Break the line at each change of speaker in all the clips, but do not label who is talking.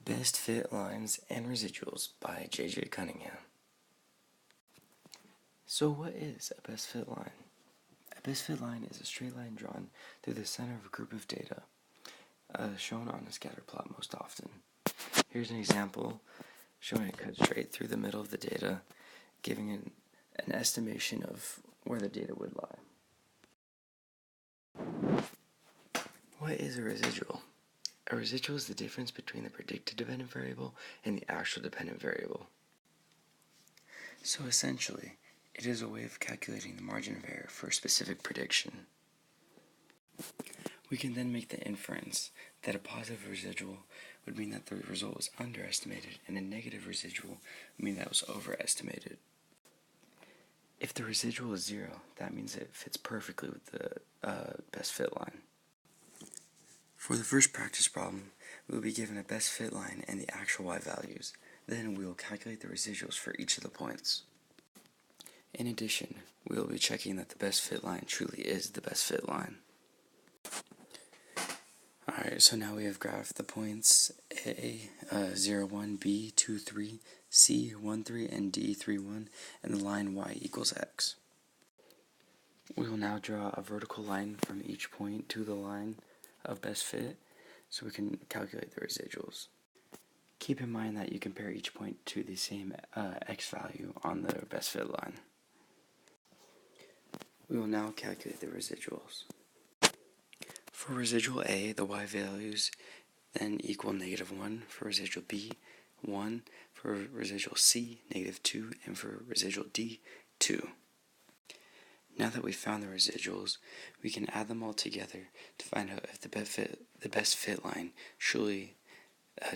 Best Fit Lines and Residuals by J.J. Cunningham. So what is a best fit line? A best fit line is a straight line drawn through the center of a group of data, shown on a scatter plot most often. Here's an example showing it cut straight through the middle of the data, giving an estimation of where the data would lie. What is a residual? A residual is the difference between the predicted dependent variable and the actual dependent variable. So essentially, it is a way of calculating the margin of error for a specific prediction. We can then make the inference that a positive residual would mean that the result was underestimated, and a negative residual would mean that it was overestimated. If the residual is 0, that means it fits perfectly with the best fit line. For the first practice problem, we will be given a best fit line and the actual y values. Then we will calculate the residuals for each of the points. In addition, we will be checking that the best fit line truly is the best fit line. Alright, so now we have graphed the points A, 0, 1, B, 2, 3, C, 1, 3, and D, 3, 1, and the line y equals x. We will now draw a vertical line from each point to the line of best fit, so we can calculate the residuals. Keep in mind that you compare each point to the same x value on the best fit line. We will now calculate the residuals. For residual A, the y values then equal -1, for residual B, 1, for residual C, -2, and for residual D, 2. Now that we've found the residuals, we can add them all together to find out if the best fit line truly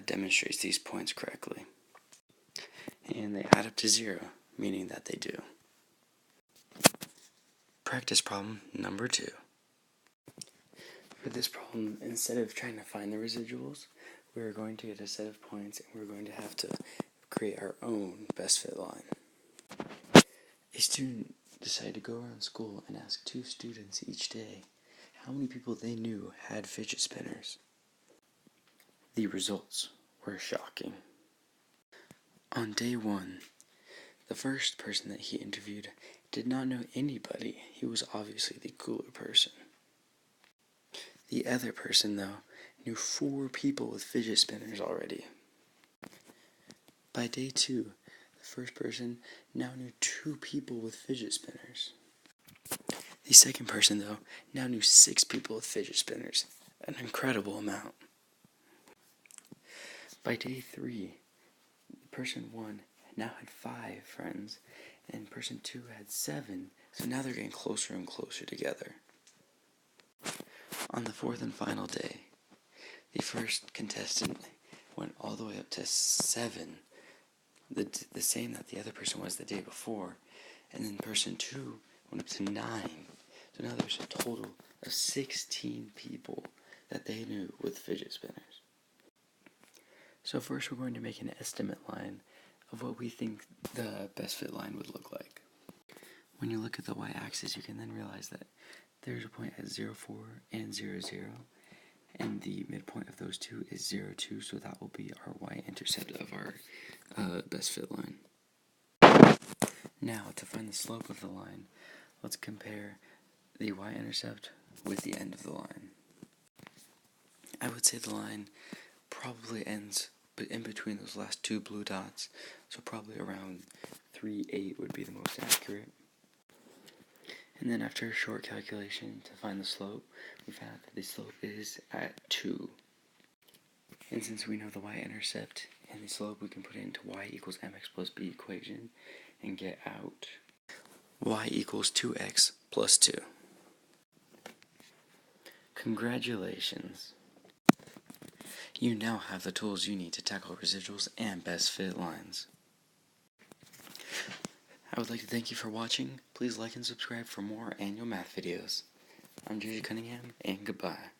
demonstrates these points correctly. And they add up to 0, meaning that they do. Practice problem number 2. For this problem, instead of trying to find the residuals, we're going to get a set of points and we're going to have to create our own best fit line. A student decided to go around school and ask 2 students each day how many people they knew had fidget spinners. The results were shocking. On day 1, the first person that he interviewed did not know anybody. He was obviously the cooler person. The other person, though, knew 4 people with fidget spinners already. By day 2, the first person now knew 2 people with fidget spinners. The second person, though, now knew 6 people with fidget spinners, an incredible amount. By day 3, person 1 now had 5 friends, and person 2 had 7, so now they're getting closer and closer together. On the 4th and final day, the first contestant went all the way up to 7, the same that the other person was the day before, and then person 2 went up to 9. So now there's a total of 16 people that they knew with fidget spinners. So first we're going to make an estimate line of what we think the best fit line would look like. When you look at the y-axis, you can then realize that there's a point at 0, 4 and 0, 0, and the midpoint of those two is 0, 2, so that will be our y-intercept of our best fit line. Now, to find the slope of the line, let's compare the y-intercept with the end of the line. I would say the line probably ends in between those last 2 blue dots, so probably around 3, 8 would be the most accurate. And then after a short calculation to find the slope, we found that the slope is at 2. And since we know the y-intercept and the slope, we can put it into y equals mx plus b equation and get out y equals 2x plus 2. Congratulations! You now have the tools you need to tackle residuals and best fit lines. I would like to thank you for watching. Please like and subscribe for more annual math videos. I'm J.J. Cunningham, and goodbye.